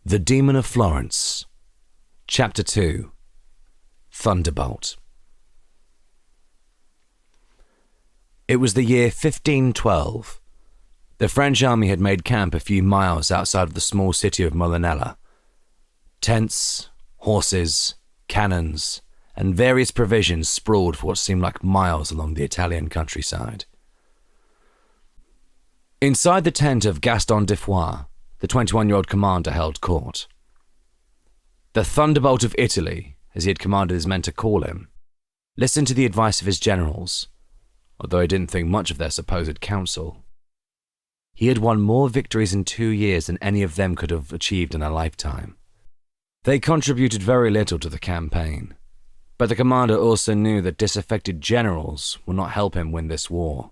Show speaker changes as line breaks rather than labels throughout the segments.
The Demon of Florence, Chapter 2, Thunderbolt. It was the year 1512. The French army had made camp a few miles outside of the small city of Molinella. Tents, horses, cannons, and various provisions sprawled for what seemed like miles along the Italian countryside. Inside the tent of Gaston de Foix, the 21-year-old commander held court. The Thunderbolt of Italy, as he had commanded his men to call him, listened to the advice of his generals, although he didn't think much of their supposed counsel. He had won more victories in 2 years than any of them could have achieved in a lifetime. They contributed very little to the campaign, but the commander also knew that disaffected generals would not help him win this war.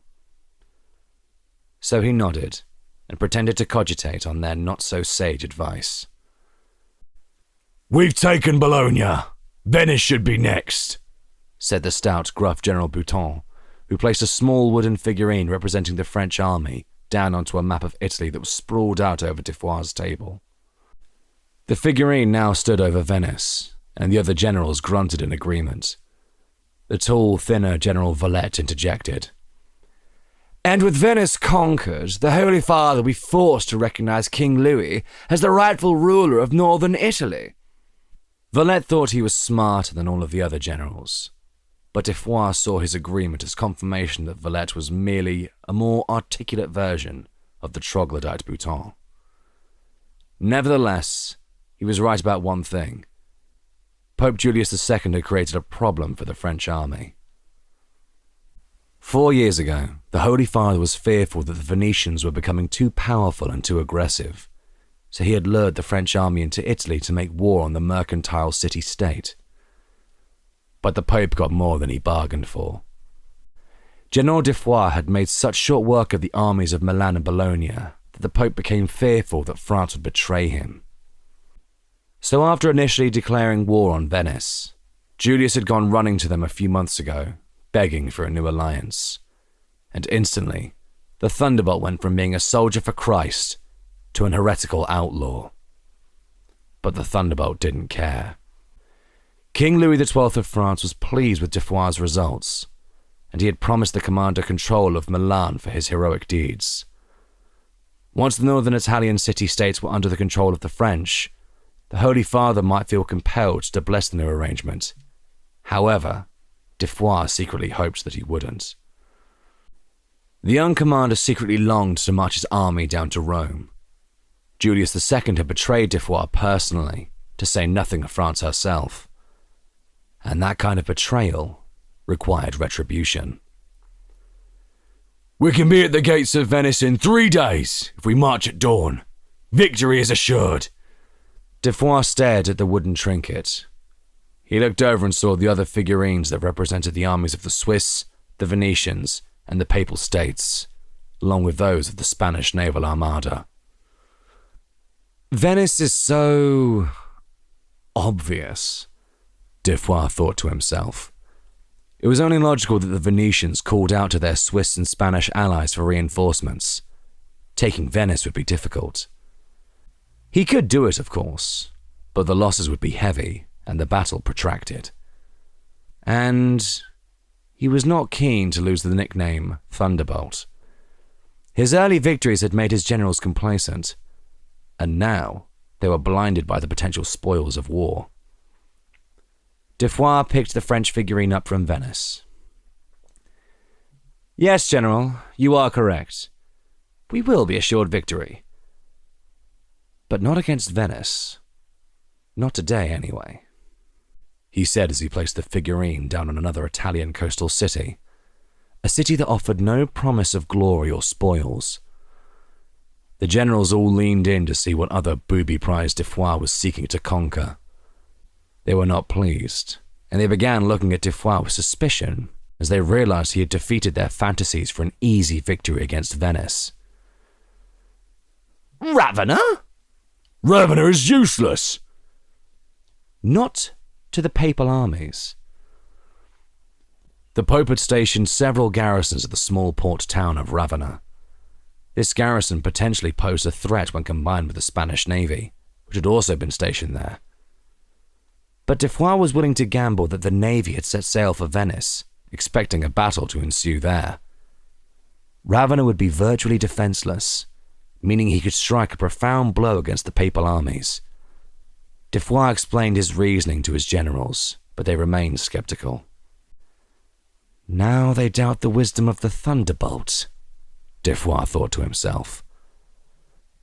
So he nodded and pretended to cogitate on their not-so-sage advice.
"We've taken Bologna. Venice should be next,"
said the stout, gruff General Bouton, who placed a small wooden figurine representing the French army down onto a map of Italy that was sprawled out over de Foix's table. The figurine now stood over Venice, and the other generals grunted in agreement. The tall, thinner General Valette interjected. "And with Venice conquered, the Holy Father will be forced to recognize King Louis as the rightful ruler of northern Italy." Valette thought he was smarter than all of the other generals, but de Foix saw his agreement as confirmation that Valette was merely a more articulate version of the troglodyte Bouton. Nevertheless, he was right about one thing. Pope Julius II had created a problem for the French army. 4 years ago, the Holy Father was fearful that the Venetians were becoming too powerful and too aggressive, so he had lured the French army into Italy to make war on the mercantile city-state. But the Pope got more than he bargained for. General de Foix had made such short work of the armies of Milan and Bologna that the Pope became fearful that France would betray him. So after initially declaring war on Venice, Julius had gone running to them a few months ago, begging for a new alliance. And instantly, the Thunderbolt went from being a soldier for Christ to an heretical outlaw. But the Thunderbolt didn't care. King Louis XII of France was pleased with de Foix's results, and he had promised the commander control of Milan for his heroic deeds. Once the northern Italian city-states were under the control of the French, the Holy Father might feel compelled to bless the new arrangement. However, de Foix secretly hoped that he wouldn't. The young commander secretly longed to march his army down to Rome. Julius II had betrayed de Foix personally, to say nothing of France herself. And that kind of betrayal required retribution.
"We can be at the gates of Venice in 3 days if we march at dawn. Victory is assured."
De Foix stared at the wooden trinket. He looked over and saw the other figurines that represented the armies of the Swiss, the Venetians, and the Papal States, along with those of the Spanish Naval Armada. Venice is so obvious, de Foix thought to himself. It was only logical that the Venetians called out to their Swiss and Spanish allies for reinforcements. Taking Venice would be difficult. He could do it, of course, but the losses would be heavy and the battle protracted. And he was not keen to lose the nickname Thunderbolt. His early victories had made his generals complacent, and now they were blinded by the potential spoils of war. De Foix picked the French figurine up from Venice. "Yes, General, you are correct. We will be assured victory. But not against Venice. Not today, anyway," he said as he placed the figurine down on another Italian coastal city, a city that offered no promise of glory or spoils. The generals all leaned in to see what other booby-prized de Foix was seeking to conquer. They were not pleased, and they began looking at de Foix with suspicion as they realized he had defeated their fantasies for an easy victory against Venice.
"Ravenna? Ravenna is useless."
Not to the papal armies. The Pope had stationed several garrisons at the small port town of Ravenna. This garrison potentially posed a threat when combined with the Spanish Navy, which had also been stationed there. But de Foix was willing to gamble that the navy had set sail for Venice, expecting a battle to ensue there. Ravenna would be virtually defenseless, meaning he could strike a profound blow against the papal armies. De Foix explained his reasoning to his generals, but they remained skeptical. Now they doubt the wisdom of the Thunderbolt, de Foix thought to himself.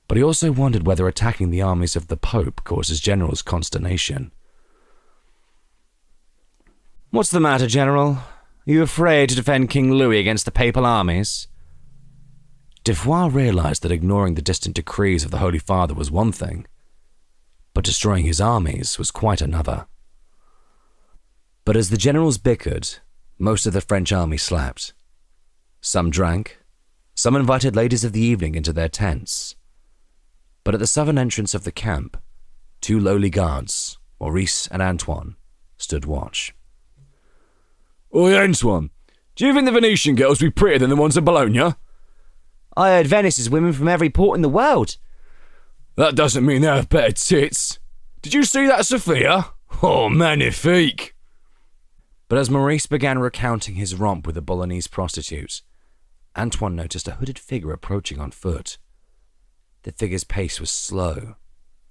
But he also wondered whether attacking the armies of the Pope caused his generals consternation. "What's the matter, General? Are you afraid to defend King Louis against the papal armies?" De Foix realized that ignoring the distant decrees of the Holy Father was one thing, but destroying his armies was quite another. But as the generals bickered, most of the French army slept. Some drank, some invited ladies of the evening into their tents. But at the southern entrance of the camp, two lowly guards, Maurice and Antoine, stood watch.
"Oi, Antoine, do you think the Venetian girls be prettier than the ones at Bologna?"
"I heard Venice is women from every port in the world."
"That doesn't mean they have better tits. Did you see that Sophia? Oh, magnifique."
But as Maurice began recounting his romp with the Bolognese prostitute, Antoine noticed a hooded figure approaching on foot. The figure's pace was slow,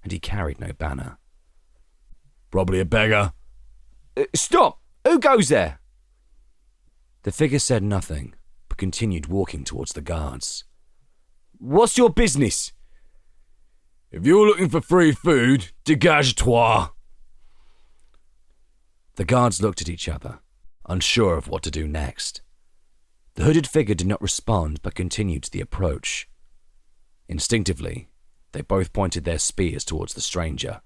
and he carried no banner.
"Probably a beggar."
"Stop! Who goes there?"
The figure said nothing, but continued walking towards the guards.
"What's your business?"
"If you're looking for free food, dégage-toi."
The guards looked at each other, unsure of what to do next. The hooded figure did not respond, but continued the approach. Instinctively, they both pointed their spears towards the stranger.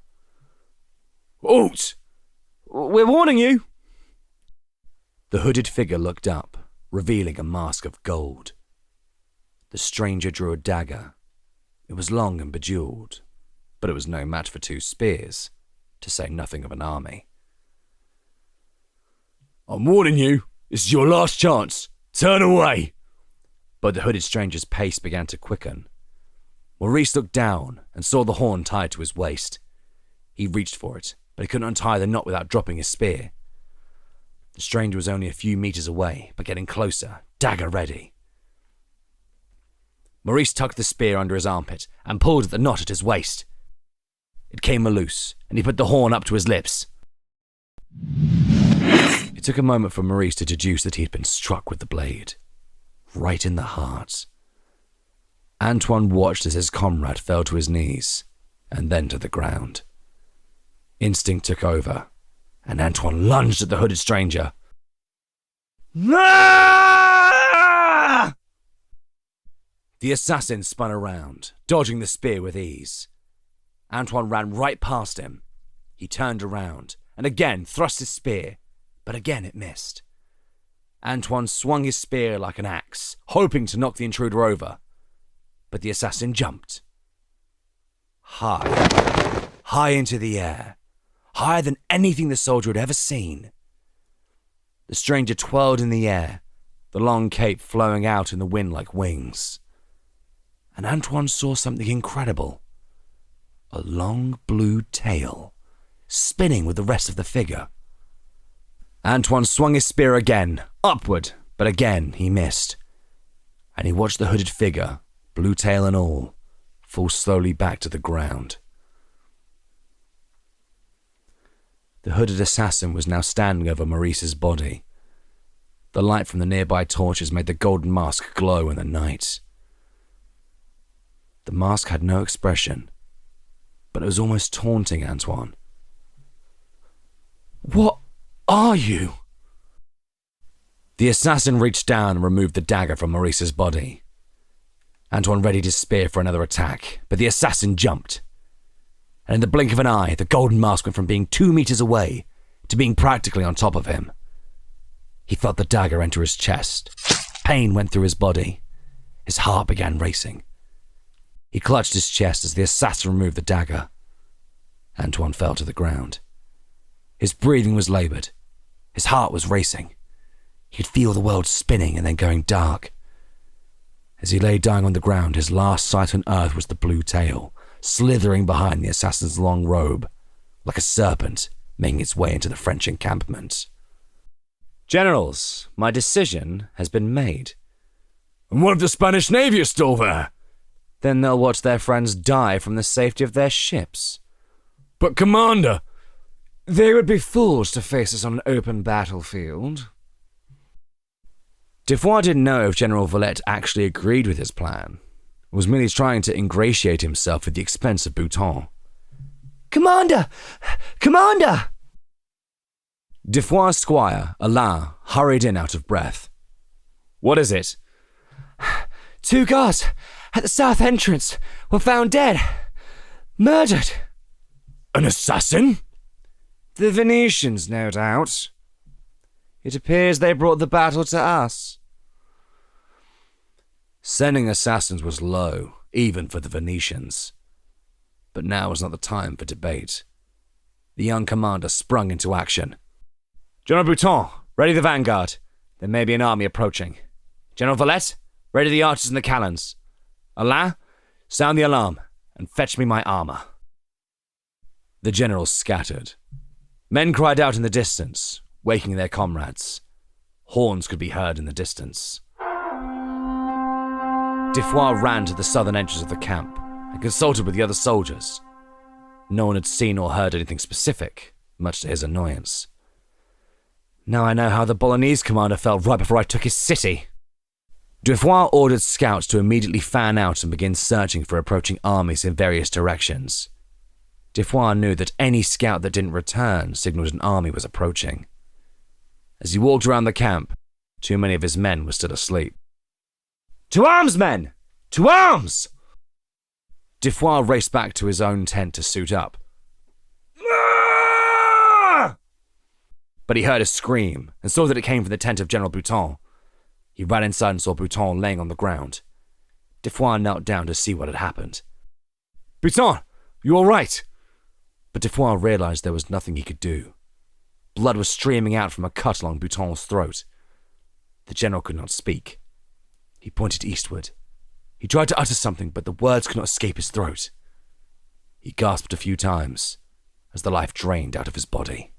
"Halt!"
"We're warning you."
The hooded figure looked up, revealing a mask of gold. The stranger drew a dagger. It was long and bejeweled, but it was no match for two spears, to say nothing of an army.
"I'm warning you, this is your last chance. Turn away."
But the hooded stranger's pace began to quicken. Maurice looked down and saw the horn tied to his waist. He reached for it, but he couldn't untie the knot without dropping his spear. The stranger was only a few meters away, but getting closer, dagger ready. Maurice tucked the spear under his armpit and pulled at the knot at his waist. It came loose, and he put the horn up to his lips. It took a moment for Maurice to deduce that he had been struck with the blade, right in the heart. Antoine watched as his comrade fell to his knees, and then to the ground. Instinct took over, and Antoine lunged at the hooded stranger.
Ah!
The assassin spun around, dodging the spear with ease. Antoine ran right past him. He turned around, and again thrust his spear, but again it missed. Antoine swung his spear like an axe, hoping to knock the intruder over. But the assassin jumped. High into the air, higher than anything the soldier had ever seen. The stranger twirled in the air, the long cape flowing out in the wind like wings. And Antoine saw something incredible. A long blue tail, spinning with the rest of the figure. Antoine swung his spear again, upward, but again he missed. And he watched the hooded figure, blue tail and all, fall slowly back to the ground. The hooded assassin was now standing over Maurice's body. The light from the nearby torches made the golden mask glow in the night. The mask had no expression, but it was almost taunting Antoine. "What are you?" The assassin reached down and removed the dagger from Maurice's body. Antoine readied his spear for another attack, but the assassin jumped. And in the blink of an eye, the golden mask went from being 2 meters away to being practically on top of him. He felt the dagger enter his chest. Pain went through his body. His heart began racing. He clutched his chest as the assassin removed the dagger. Antoine fell to the ground. His breathing was labored. His heart was racing. He could feel the world spinning and then going dark. As he lay dying on the ground, his last sight on earth was the blue tail, slithering behind the assassin's long robe, like a serpent making its way into the French encampment.
Generals, my decision has been made.
And what if the Spanish Navy is still there?
Then they'll watch their friends die from the safety of their ships.
But Commander,
They would be fools to face us on an open battlefield.
Foix didn't know if General Valette actually agreed with his plan, or was merely trying to ingratiate himself at the expense of Bouton.
Commander! Commander!
Foix's squire, Alain, hurried in out of breath.
What is it?
2 guards at the south entrance were found dead. Murdered.
an assassin?
The Venetians, no doubt. It appears they brought the battle to us.
Sending assassins was low, even for the Venetians. But now was not the time for debate. The young commander sprung into action.
General Bouton, ready the vanguard. There may be an army approaching. General Valette, ready the archers and the cannons. Alain, sound the alarm and fetch me my armor.
The generals scattered. Men cried out in the distance, waking their comrades. Horns could be heard in the distance. Foix ran to the southern entrance of the camp and consulted with the other soldiers. No one had seen or heard anything specific, much to his annoyance.
Now I know how the Bolognese commander felt right before I took his city.
Foix ordered scouts to immediately fan out and begin searching for approaching armies in various directions. Foix knew that any scout that didn't return signaled an army was approaching. As he walked around the camp, too many of his men were still asleep.
To arms, men! To arms!
Foix raced back to his own tent to suit up. But he heard a scream and saw that it came from the tent of General Bouton. He ran inside and saw Bouton laying on the ground. Foix knelt down to see what had happened.
Bouton, you all right?
But Foix realized there was nothing he could do. Blood was streaming out from a cut along Bouton's throat. The general could not speak. He pointed eastward. He tried to utter something, but the words could not escape his throat. He gasped a few times as the life drained out of his body.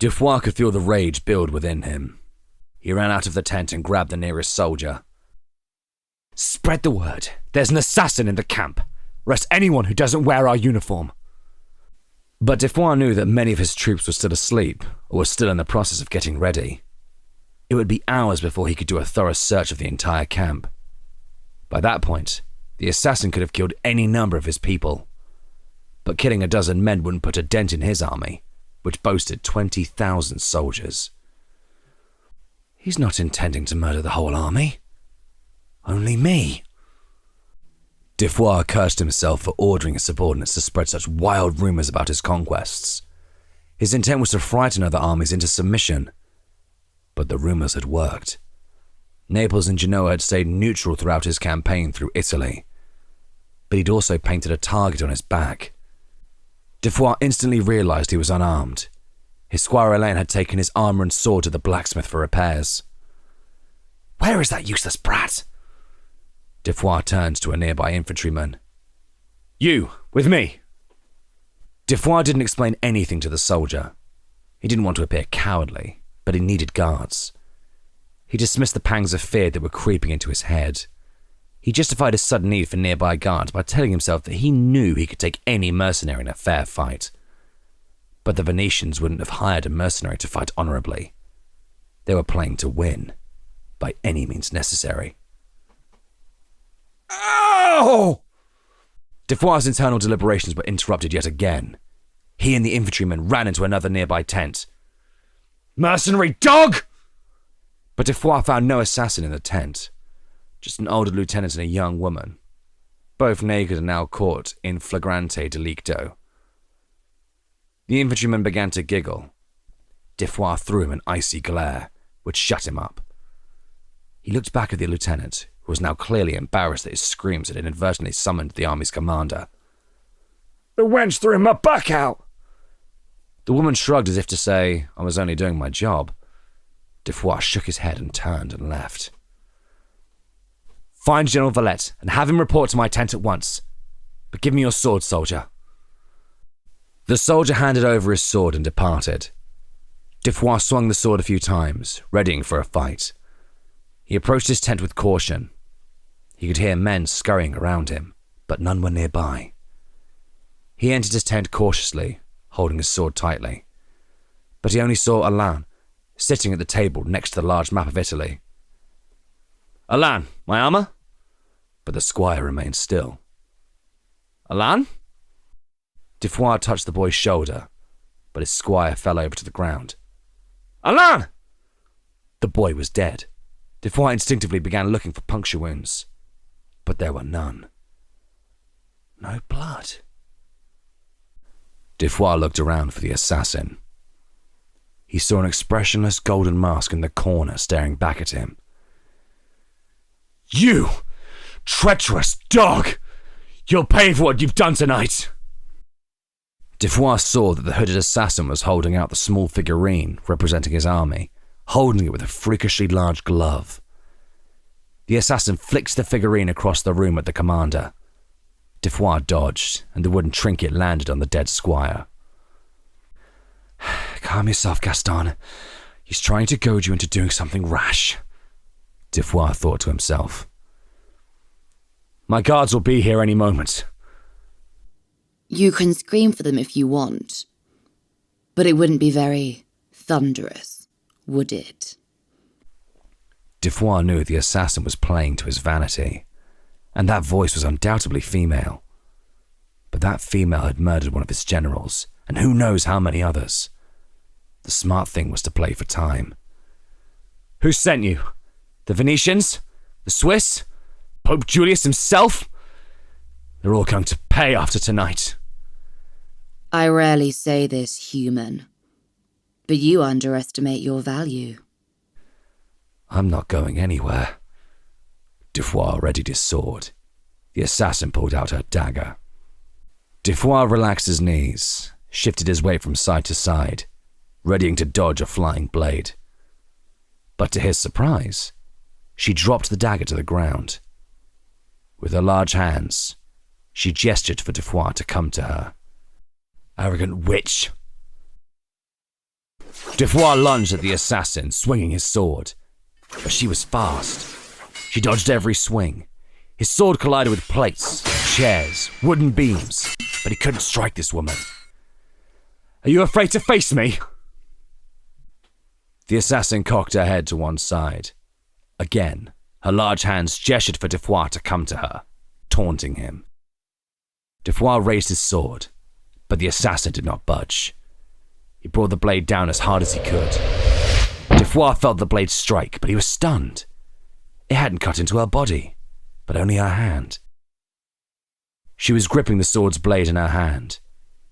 Foix could feel the rage build within him. He ran out of the tent and grabbed the nearest soldier.
Spread the word. There's an assassin in the camp. Arrest anyone who doesn't wear our uniform.
But Foix knew that many of his troops were still asleep or were still in the process of getting ready. It would be hours before he could do a thorough search of the entire camp. By that point, the assassin could have killed any number of his people. But killing a dozen men wouldn't put a dent in his army, which boasted 20,000 soldiers. He's not intending to murder the whole army. Only me. Foix cursed himself for ordering his subordinates to spread such wild rumors about his conquests. His intent was to frighten other armies into submission. But the rumors had worked. Naples and Genoa had stayed neutral throughout his campaign through Italy. But he'd also painted a target on his back. Foix instantly realized he was unarmed. His squire Alain had taken his armor and sword to the blacksmith for repairs.
Where is that useless brat?
Foix turned to a nearby infantryman.
You, with me.
Foix didn't explain anything to the soldier. He didn't want to appear cowardly, but he needed guards. He dismissed the pangs of fear that were creeping into his head. He justified his sudden need for nearby guards by telling himself that he knew he could take any mercenary in a fair fight. But the Venetians wouldn't have hired a mercenary to fight honorably. They were playing to win, by any means necessary.
Ow!
Foix's internal deliberations were interrupted yet again. He and the infantryman ran into another nearby tent.
Mercenary dog!
But Foix found no assassin in the tent, just an older lieutenant and a young woman, both naked and now caught in flagrante delicto. The infantryman began to giggle. Foix threw him an icy glare, which shut him up. He looked back at the lieutenant, who was now clearly embarrassed that his screams had inadvertently summoned the army's commander.
The wench threw my back out!
The woman shrugged as if to say, I was only doing my job. Foix shook his head and turned and left.
Find General Valette and have him report to my tent at once. But give me your sword, soldier. The soldier handed over his sword and departed. Foix swung the sword a few times, readying for a fight. He approached his tent with caution. He could hear men scurrying around him, but none were nearby. He entered his tent cautiously, holding his sword tightly. But he only saw Alain, sitting at the table next to the large map of Italy. "Alain, my armor?" But the squire remained still. "Alain?" Foix touched the boy's shoulder, but his squire fell over to the ground. "Alain!" The boy was dead. Foix instinctively began looking for puncture wounds, but there were none. No blood. Foix looked around for the assassin. He saw an expressionless golden mask in the corner staring back at him. "You treacherous dog! You'll pay for what you've done tonight!" Foix saw that the hooded assassin was holding out the small figurine representing his army, holding it with a freakishly large glove. The assassin flicked the figurine across the room at the commander. Foix dodged, and the wooden trinket landed on the dead squire. "Calm yourself, Gaston. He's trying to goad you into doing something rash," Foix thought to himself. "My guards will be here any moment."
You can scream for them if you want, but it wouldn't be very thunderous, would it?
Foix knew the assassin was playing to his vanity, and that voice was undoubtedly female. But that female had murdered one of his generals, and who knows how many others. The smart thing was to play for time.
"Who sent you? The Venetians? The Swiss? Pope Julius himself? They're all going to pay after tonight."
I rarely say this, human, but you underestimate your value.
"I'm not going anywhere." Foix readied his sword. The assassin pulled out her dagger. Foix relaxed his knees, shifted his weight from side to side, readying to dodge a flying blade. But to his surprise, she dropped the dagger to the ground. With her large hands, she gestured for Foix to come to her.
"Arrogant witch!"
Foix lunged at the assassin, swinging his sword. But she was fast. She dodged every swing. His sword collided with plates, chairs, wooden beams, but he couldn't strike this woman.
"Are you afraid to face me?"
The assassin cocked her head to one side. Again, her large hands gestured for Foix to come to her, taunting him. Foix raised his sword, but the assassin did not budge. He brought the blade down as hard as he could. Foix felt the blade strike, but he was stunned. It hadn't cut into her body, but only her hand. She was gripping the sword's blade in her hand.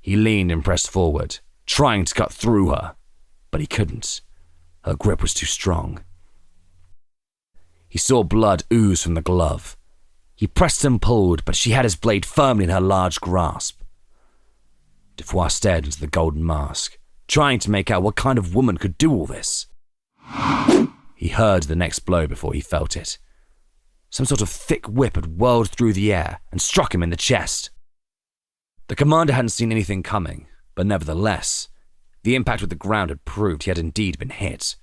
He leaned and pressed forward, trying to cut through her, but he couldn't. Her grip was too strong. He saw blood ooze from the glove. He pressed and pulled, but she had his blade firmly in her large grasp. Foix stared into the golden mask, trying to make out what kind of woman could do all this. He heard the next blow before he felt it. Some sort of thick whip had whirled through the air and struck him in the chest. The commander hadn't seen anything coming, but nevertheless, the impact with the ground had proved he had indeed been hit.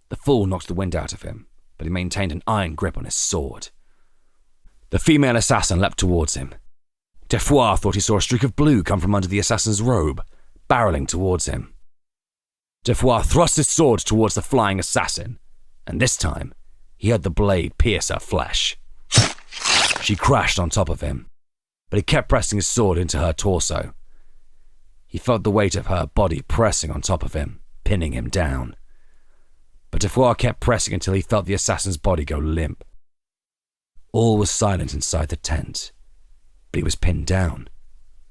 The fall knocked the wind out of him, but he maintained an iron grip on his sword. The female assassin leapt towards him. Foix thought he saw a streak of blue come from under the assassin's robe, barreling towards him. Foix thrust his sword towards the flying assassin, and this time, he heard the blade pierce her flesh. She crashed on top of him, but he kept pressing his sword into her torso. He felt the weight of her body pressing on top of him, pinning him down. But Foix kept pressing until he felt the assassin's body go limp. All was silent inside the tent, but he was pinned down.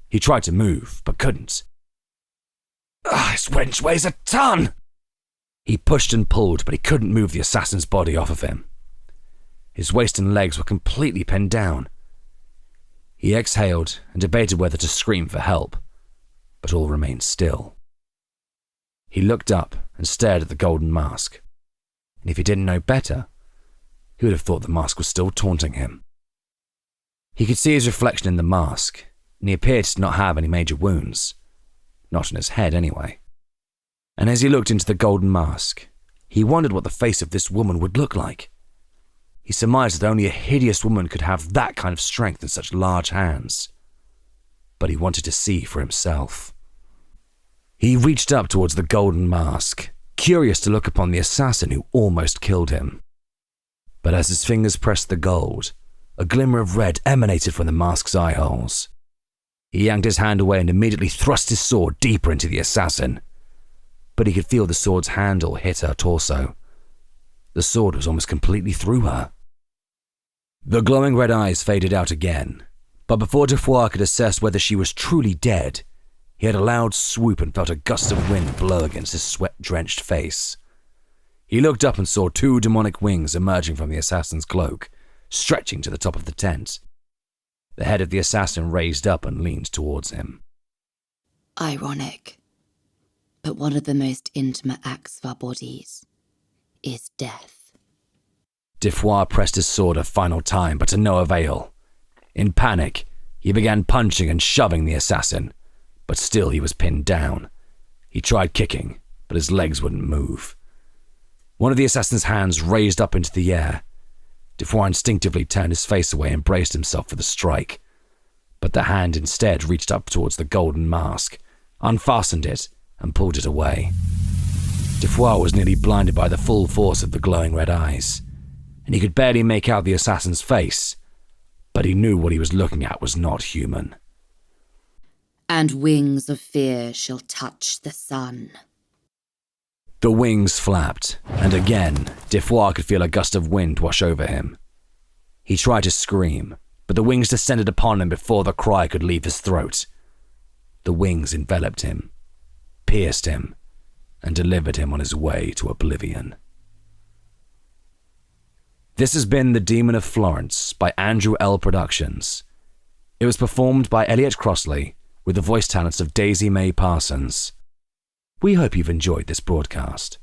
He tried to move, but couldn't. This wench weighs a ton! He pushed and pulled, but he couldn't move the assassin's body off of him. His waist and legs were completely pinned down. He exhaled and debated whether to scream for help, but all remained still. He looked up and stared at the golden mask, and if he didn't know better, he would have thought the mask was still taunting him.
He could see his reflection in the mask, and he appeared to not have any major wounds. Not on his head, anyway. And as he looked into the golden mask, he wondered what the face of this woman would look like. He surmised that only a hideous woman could have that kind of strength and such large hands. But he wanted to see for himself. He reached up towards the golden mask, curious to look upon the assassin who almost killed him. But as his fingers pressed the gold, a glimmer of red emanated from the mask's eye holes. He yanked his hand away and immediately thrust his sword deeper into the assassin. But he could feel the sword's handle hit her torso. The sword was almost completely through her. The glowing red eyes faded out again, but before Foix could assess whether she was truly dead, he had a loud swoop and felt a gust of wind blow against his sweat-drenched face. He looked up and saw two demonic wings emerging from the assassin's cloak, stretching to the top of the tent. The head of the assassin raised up and leaned towards him.
Ironic, but one of the most intimate acts of our bodies is death.
Foix pressed his sword a final time, but to no avail. In panic, he began punching and shoving the assassin, but still he was pinned down. He tried kicking, but his legs wouldn't move. One of the assassin's hands raised up into the air. Foix instinctively turned his face away and braced himself for the strike, but the hand instead reached up towards the golden mask, unfastened it, and pulled it away. Foix was nearly blinded by the full force of the glowing red eyes, and he could barely make out the assassin's face, but he knew what he was looking at was not human.
And wings of fear shall touch the sun.
The wings flapped, and again, Foix could feel a gust of wind wash over him. He tried to scream, but the wings descended upon him before the cry could leave his throat. The wings enveloped him, pierced him, and delivered him on his way to oblivion. This has been The Demon of Florence by Andrew L. Productions. It was performed by Elliott Crossley with the voice talents of Daisy May Parsons. We hope you've enjoyed this broadcast.